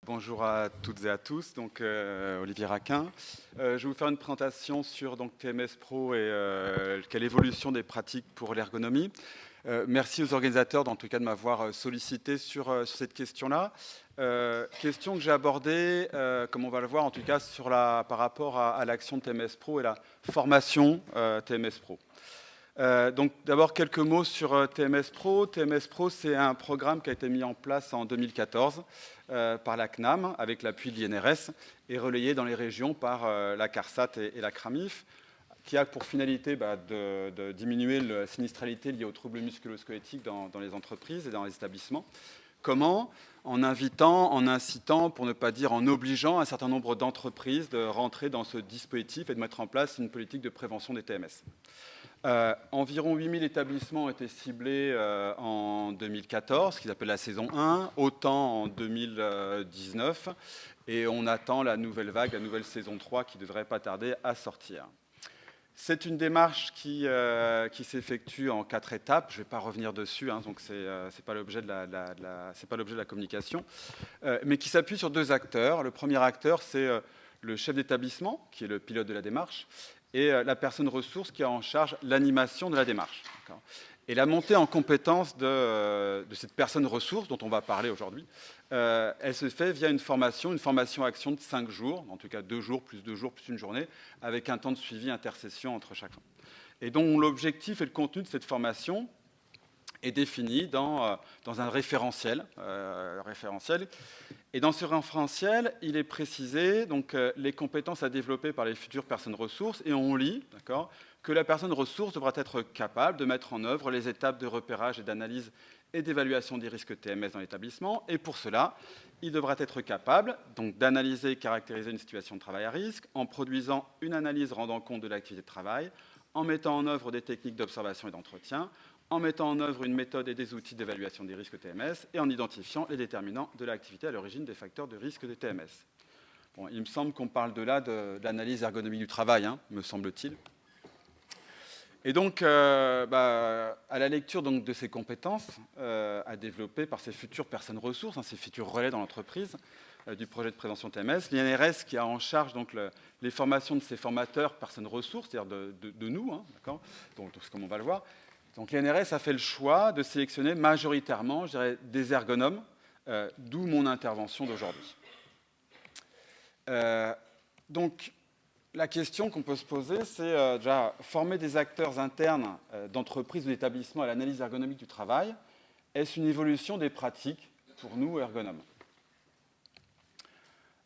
Bonjour à toutes et à tous, donc Olivier Raquin. Je vais vous faire une présentation sur donc, TMS Pro et quelle évolution des pratiques pour l'ergonomie. Merci aux organisateurs en tout cas de m'avoir sollicité sur cette question-là. Question que j'ai abordée, comme on va le voir en tout cas par rapport à l'action de TMS Pro et la formation TMS Pro. Donc d'abord quelques mots sur TMS Pro. TMS Pro, c'est un programme qui a été mis en place en 2014 par la CNAM avec l'appui de l'INRS et relayé dans les régions par la CARSAT et la CRAMIF, qui a pour finalité de diminuer la sinistralité liée aux troubles musculo-squelettiques dans les entreprises et dans les établissements. Comment? En invitant, en incitant, pour ne pas dire en obligeant un certain nombre d'entreprises de rentrer dans ce dispositif et de mettre en place une politique de prévention des TMS. Environ 8000 établissements ont été ciblés en 2014, ce qu'ils appellent la saison 1, autant en 2019, et on attend la nouvelle vague, la nouvelle saison 3 qui ne devrait pas tarder à sortir. C'est une démarche qui s'effectue en 4 étapes. Je ne vais pas revenir dessus, hein, donc c'est pas l'objet de la communication, mais qui s'appuie sur 2 acteurs. Le premier acteur, c'est le chef d'établissement, qui est le pilote de la démarche, et la personne ressource qui a en charge l'animation de la démarche. Et la montée en compétence de cette personne ressource dont on va parler aujourd'hui, elle se fait via une formation action de 5 jours, en tout cas 2 jours, plus une journée, avec un temps de suivi intercession entre chaque fois. Et donc l'objectif et le contenu de cette formation est défini dans un référentiel. Et dans ce référentiel, il est précisé donc, les compétences à développer par les futures personnes ressources, et on lit que la personne ressource devra être capable de mettre en œuvre les étapes de repérage et d'analyse et d'évaluation des risques TMS dans l'établissement, et pour cela, il devra être capable d'analyser et caractériser une situation de travail à risque en produisant une analyse rendant compte de l'activité de travail, en mettant en œuvre des techniques d'observation et d'entretien, en mettant en œuvre une méthode et des outils d'évaluation des risques TMS et en identifiant les déterminants de l'activité à l'origine des facteurs de risque des TMS. Bon, il me semble qu'on parle de l'analyse ergonomique du travail, hein, me semble-t-il. Et donc, à la lecture donc, de ces compétences à développer par ces futures personnes ressources, hein, ces futurs relais dans l'entreprise du projet de prévention TMS, l'INRS qui a en charge donc, les formations de ces formateurs personnes ressources, c'est-à-dire de nous, hein, donc, comme on va le voir. Donc l'INRS a fait le choix de sélectionner majoritairement, je dirais, des ergonomes, d'où mon intervention d'aujourd'hui. Donc la question qu'on peut se poser, c'est déjà former des acteurs internes d'entreprises ou d'établissements à l'analyse ergonomique du travail. Est-ce une évolution des pratiques pour nous, ergonomes?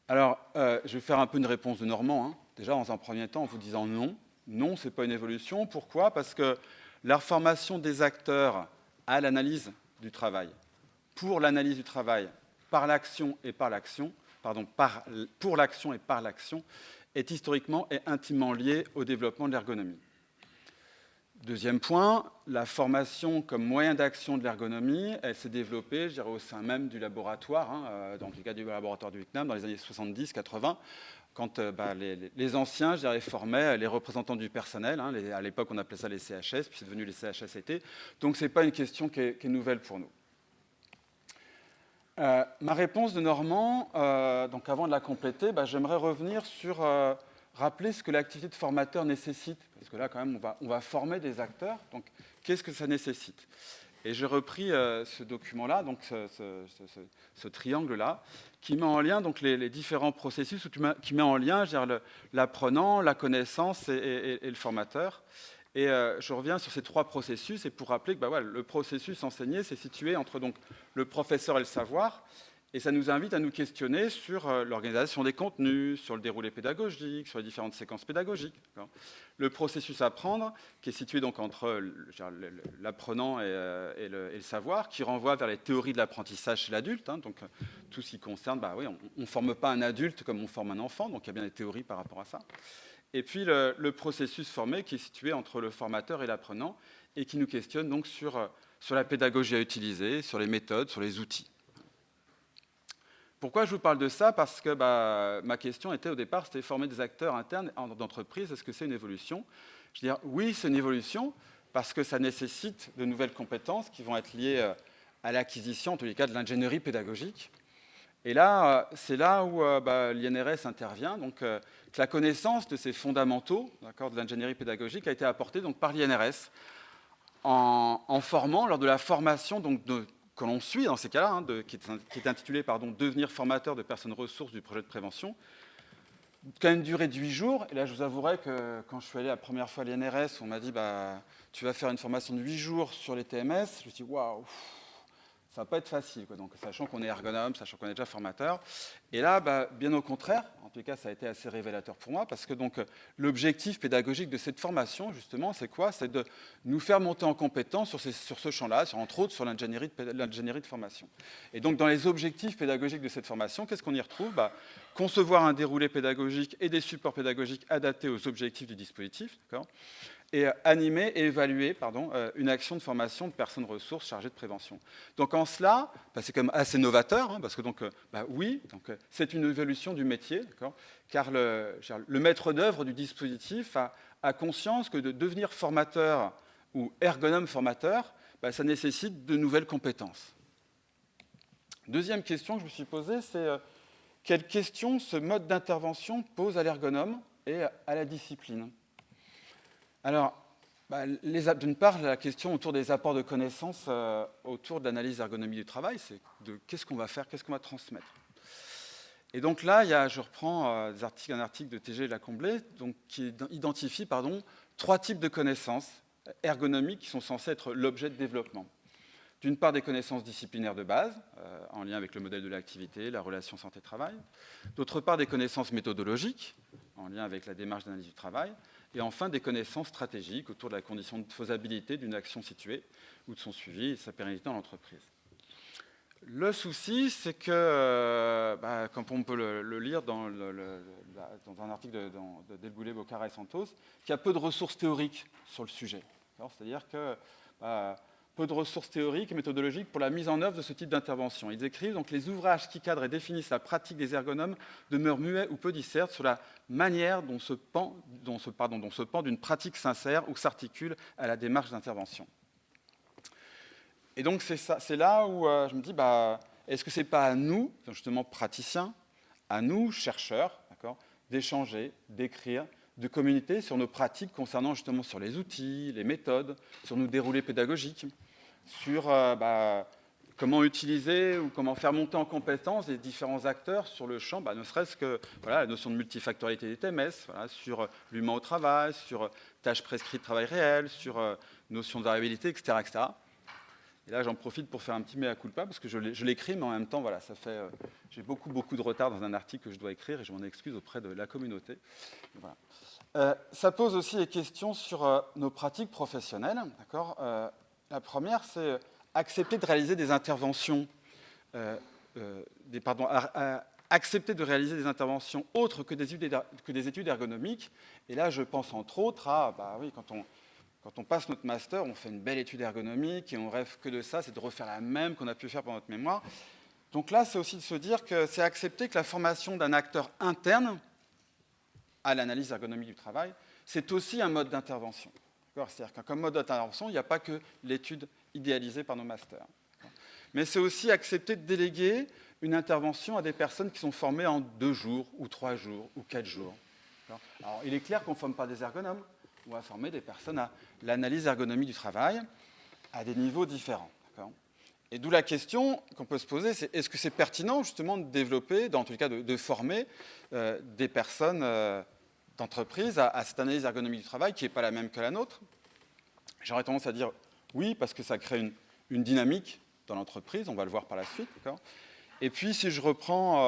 Alors, je vais faire un peu une réponse de Normand. Hein. Déjà, dans un premier temps, en vous disant non. Non, ce n'est pas une évolution. Pourquoi? Parce que la formation des acteurs à l'analyse du travail, pour l'analyse du travail, par l'action et par l'action, pour l'action et par l'action, est historiquement et intimement liée au développement de l'ergonomie. Deuxième point, la formation comme moyen d'action de l'ergonomie, elle s'est développée, je dirais, au sein même du laboratoire, hein, dans le cas du laboratoire du CNAM, dans les années 70-80, quand les anciens, je dirais, formaient les représentants du personnel. Hein, à l'époque, on appelait ça les CHS, puis c'est devenu les CHSCT. Donc, ce n'est pas une question qui est nouvelle pour nous. Ma réponse de Normand, donc avant de la compléter, j'aimerais revenir sur rappeler ce que l'activité de formateur nécessite. Parce que là, quand même, on va former des acteurs. Donc, qu'est-ce que ça nécessite? Et j'ai repris ce document-là, donc ce triangle-là, qui met en lien donc, les différents processus, qui met en lien l'apprenant, la connaissance et le formateur. Et je reviens sur ces 3 processus, et pour rappeler que le processus enseigné, c'est situé entre donc, le professeur et le savoir, et ça nous invite à nous questionner sur l'organisation des contenus, sur le déroulé pédagogique, sur les différentes séquences pédagogiques. Le processus apprendre, qui est situé donc entre l'apprenant et le savoir, qui renvoie vers les théories de l'apprentissage chez l'adulte. Hein, donc tout ce qui concerne, on ne forme pas un adulte comme on forme un enfant, donc il y a bien des théories par rapport à ça. Et puis le processus formé qui est situé entre le formateur et l'apprenant et qui nous questionne donc sur la pédagogie à utiliser, sur les méthodes, sur les outils. Pourquoi je vous parle de ça? Parce que ma question était au départ, c'était former des acteurs internes d'entreprise. Est-ce que c'est une évolution? Je veux dire, oui, c'est une évolution parce que ça nécessite de nouvelles compétences qui vont être liées à l'acquisition, en tous les cas, de l'ingénierie pédagogique. Et là, c'est là où l'INRS intervient, donc que la connaissance de ces fondamentaux, de l'ingénierie pédagogique a été apportée donc, par l'INRS en formant, lors de la formation que l'on suit dans ces cas-là, qui est intitulée Devenir formateur de personnes ressources du projet de prévention, qui a une durée de 8 jours. Et là, je vous avouerai que quand je suis allé la première fois à l'INRS, on m'a dit tu vas faire une formation de 8 jours sur les TMS. Je me suis dit waouh, ça va pas être facile, quoi. Donc, sachant qu'on est ergonome, sachant qu'on est déjà formateur. Et là, bien au contraire, en tout cas, ça a été assez révélateur pour moi, parce que l'objectif pédagogique de cette formation, justement, c'est quoi? C'est de nous faire monter en compétence sur ce champ-là, entre autres sur l'ingénierie de formation. Et donc, dans les objectifs pédagogiques de cette formation, qu'est-ce qu'on y retrouve? Concevoir un déroulé pédagogique et des supports pédagogiques adaptés aux objectifs du dispositif, d'accord, et animer et évaluer une action de formation de personnes ressources chargées de prévention. Donc en cela, c'est quand même assez novateur, parce que c'est une évolution du métier, car le maître d'œuvre du dispositif a conscience que de devenir formateur ou ergonome formateur, ça nécessite de nouvelles compétences. Deuxième question que je me suis posée, c'est quelle question ce mode d'intervention pose à l'ergonome et à la discipline? Alors, d'une part, la question autour des apports de connaissances autour de l'analyse ergonomie du travail, c'est de qu'est-ce qu'on va faire, qu'est-ce qu'on va transmettre. Et donc là, je reprends un article de TG Lacomblé qui identifie 3 types de connaissances ergonomiques qui sont censées être l'objet de développement. D'une part, des connaissances disciplinaires de base, en lien avec le modèle de l'activité, la relation santé-travail. D'autre part, des connaissances méthodologiques, en lien avec la démarche d'analyse du travail. Et enfin, des connaissances stratégiques autour de la condition de faisabilité d'une action située ou de son suivi et de sa pérennité dans l'entreprise. Le souci, c'est que, comme on peut le lire dans un article de Delboulé, Bocara et Santos, qu'il y a peu de ressources théoriques sur le sujet. C'est-à-dire que peu de ressources théoriques et méthodologiques pour la mise en œuvre de ce type d'intervention. Ils écrivent donc les ouvrages qui cadrent et définissent la pratique des ergonomes demeurent muets ou peu dissertent sur la manière dont se pend d'une pratique sincère ou s'articule à la démarche d'intervention. Et donc c'est là où je me dis, est-ce que c'est pas à nous, justement praticiens, à nous, chercheurs, d'échanger, d'écrire, de communiquer sur nos pratiques concernant justement sur les outils, les méthodes, sur nos déroulés pédagogiques, sur comment utiliser ou comment faire monter en compétence les différents acteurs sur le champ, ne serait-ce que la notion de multifactorialité des TMS, sur l'humain au travail, sur tâches prescrites de travail réel, sur notion de variabilité, etc. etc. Et là, j'en profite pour faire un petit mea culpa, parce que je l'écris, mais en même temps, j'ai beaucoup de retard dans un article que je dois écrire, et je m'en excuse auprès de la communauté. Voilà. Ça pose aussi des questions sur nos pratiques professionnelles. La première, c'est accepter de réaliser des interventions, accepter de réaliser des interventions autres que des études ergonomiques. Et là, je pense entre autres à, quand on passe notre master, on fait une belle étude ergonomique et on rêve que de ça, c'est de refaire la même qu'on a pu faire pour notre mémoire. Donc là, c'est aussi de se dire que c'est accepter que la formation d'un acteur interne à l'analyse ergonomique du travail, c'est aussi un mode d'intervention. C'est-à-dire que comme mode d'intervention, il n'y a pas que l'étude idéalisée par nos masters. Mais c'est aussi accepter de déléguer une intervention à des personnes qui sont formées en 2 jours, ou 3 jours, ou 4 jours. Alors, il est clair qu'on ne forme pas des ergonomes, on va former des personnes à l'analyse ergonomie du travail à des niveaux différents. Et d'où la question qu'on peut se poser, c'est est-ce que c'est pertinent justement de développer, dans tous les cas de former des personnes d'entreprise à cette analyse ergonomie du travail qui n'est pas la même que la nôtre? J'aurais tendance à dire oui, parce que ça crée une dynamique dans l'entreprise, on va le voir par la suite. Et puis, si je reprends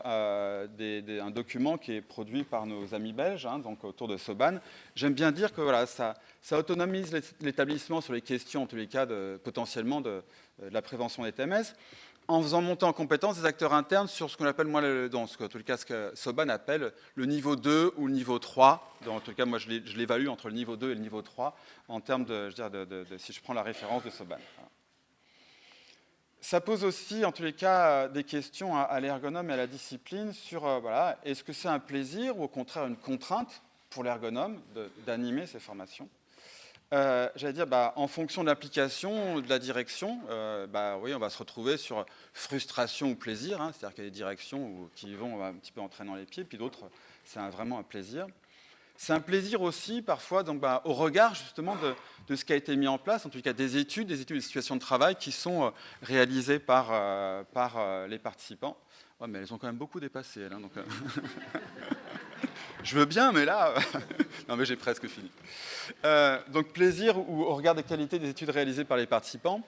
un document qui est produit par nos amis belges, donc autour de Soban, j'aime bien dire que ça autonomise l'établissement sur les questions, en tous les cas, potentiellement de la prévention des TMS, en faisant monter en compétence des acteurs internes sur ce qu'on appelle, ce que Soban appelle le niveau 2 ou le niveau 3. En tout cas, moi, je l'évalue entre le niveau 2 et le niveau 3, en termes si je prends la référence de Soban. Voilà. Ça pose aussi, en tous les cas, des questions à l'ergonome et à la discipline sur, est-ce que c'est un plaisir ou au contraire une contrainte pour l'ergonome d'animer ces formations? J'allais dire, en fonction de l'application, de la direction, oui, on va se retrouver sur frustration ou plaisir, hein, c'est-à-dire qu'il y a des directions qui vont un petit peu en traînant les pieds, puis d'autres, c'est vraiment un plaisir. C'est un plaisir aussi, parfois, donc, au regard justement de ce qui a été mis en place, en tout cas des études de situations de travail qui sont réalisées par les participants. Ouais, mais elles ont quand même beaucoup dépassé, elles, hein, donc, je veux bien, mais là, non, mais j'ai presque fini. Donc plaisir ou au regard des qualités des études réalisées par les participants.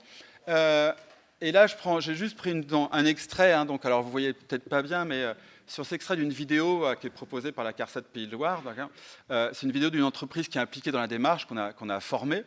Et là, j'ai juste pris un extrait, hein, donc alors vous voyez peut-être pas bien, mais sur cet extrait d'une vidéo qui est proposée par la CARSAT Pays de Loire, c'est une vidéo d'une entreprise qui est impliquée dans la démarche qu'on a formée.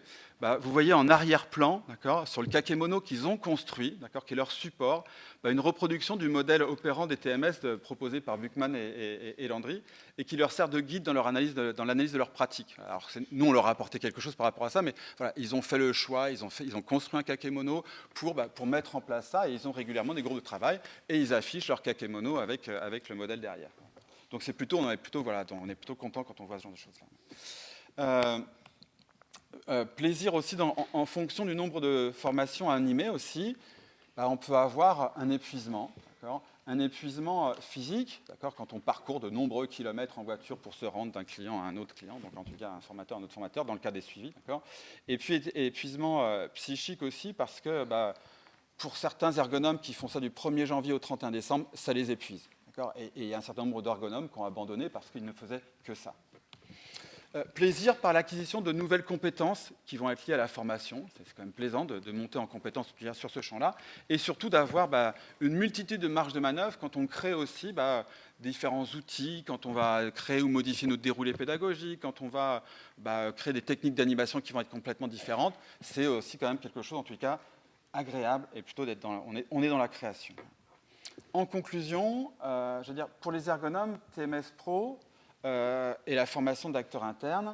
Vous voyez en arrière-plan, sur le kakémono qu'ils ont construit, qui est leur support, une reproduction du modèle opérant des TMS proposé par Buchmann et Landry, et qui leur sert de guide dans l'analyse de leurs pratiques. Alors nous, on leur a apporté quelque chose par rapport à ça, mais voilà, ils ont fait le choix, ils ont construit un kakémono pour mettre en place ça, et ils ont régulièrement des groupes de travail, et ils affichent leur kakémono avec le modèle derrière. Donc on est plutôt content quand on voit ce genre de choses-là. Plaisir aussi en fonction du nombre de formations animées aussi, on peut avoir un épuisement, un épuisement physique, quand on parcourt de nombreux kilomètres en voiture pour se rendre d'un client à un autre client, donc en tout cas un formateur à un autre formateur, dans le cas des suivis, et puis épuisement psychique aussi, parce que pour certains ergonomes qui font ça du 1er janvier au 31 décembre, ça les épuise. Et il y a un certain nombre d'ergonomes qui ont abandonné parce qu'ils ne faisaient que ça. Plaisir par l'acquisition de nouvelles compétences qui vont être liées à la formation. C'est quand même plaisant de monter en compétences sur ce champ-là. Et surtout d'avoir une multitude de marges de manœuvre quand on crée aussi différents outils, quand on va créer ou modifier notre déroulé pédagogique, quand on va créer des techniques d'animation qui vont être complètement différentes. C'est aussi quand même quelque chose, en tout cas, agréable et plutôt on est dans la création. En conclusion, je veux dire, pour les ergonomes, TMS Pro, et la formation d'acteurs internes,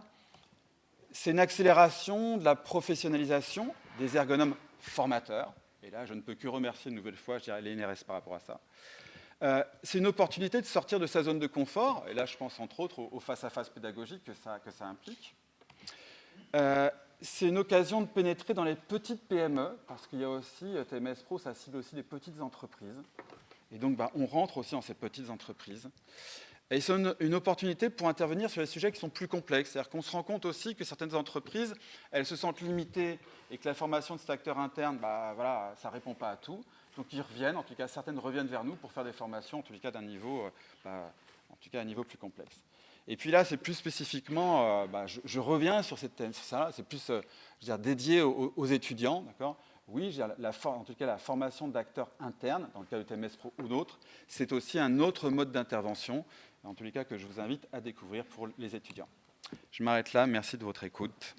c'est une accélération de la professionnalisation des ergonomes formateurs. Et là, je ne peux que remercier une nouvelle fois, je dirais, les NRS par rapport à ça. C'est une opportunité de sortir de sa zone de confort. Et là, je pense entre autres au face-à-face pédagogique que ça implique. C'est une occasion de pénétrer dans les petites PME, parce qu'il y a aussi, TMS Pro, ça cible aussi des petites entreprises. Et donc, on rentre aussi dans ces petites entreprises. Et c'est une opportunité pour intervenir sur les sujets qui sont plus complexes. C'est-à-dire qu'on se rend compte aussi que certaines entreprises, elles se sentent limitées et que la formation de cet acteur interne, ça ne répond pas à tout. Donc ils reviennent, en tout cas certaines reviennent vers nous pour faire des formations, en tout cas d'un niveau, un niveau plus complexe. Et puis là, c'est plus spécifiquement, je reviens sur ça, c'est plus dédié aux étudiants, d'accord ? Oui, en tout cas, la formation d'acteurs internes, dans le cas de TMS Pro ou d'autres, c'est aussi un autre mode d'intervention, en tous les cas que je vous invite à découvrir pour les étudiants. Je m'arrête là, merci de votre écoute.